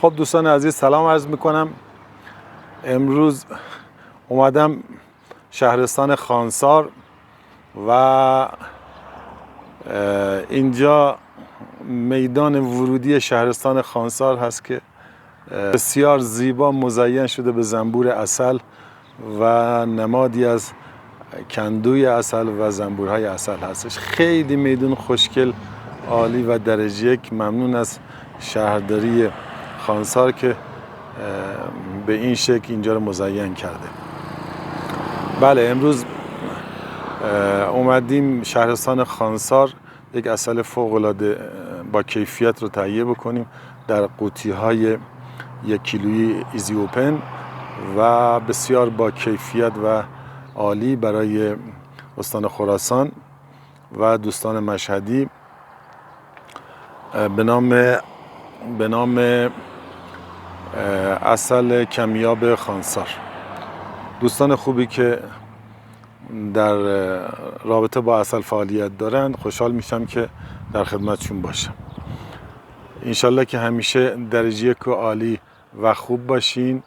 خب دوستان عزیز سلام عرض میکنم. امروز اومدم شهرستان خانسار و اینجا میدان ورودی شهرستان خانسار هست که بسیار زیبا مزین شده به زنبور عسل و نمادی از کندوی عسل و زنبورهای عسل هستش. خیلی میدون خوشگل، عالی و درجه یک. ممنون از شهرداری خانسار که به این شکل اینجا رو مزین کرده. بله، امروز اومدیم شهرستان خانسار یک عسل فوق‌العاده با کیفیت رو تهیه بکنیم در قوطی‌های 1 کیلویی ایزی اوپن و بسیار با کیفیت و عالی برای استان خراسان و دوستان مشهدی به نام عسل کمیاب خانسار. دوستان خوبی که در رابطه با عسل فعالیت دارند، خوشحال میشم که در خدمتشون باشم. انشالله که همیشه درجه یک عالی و خوب باشین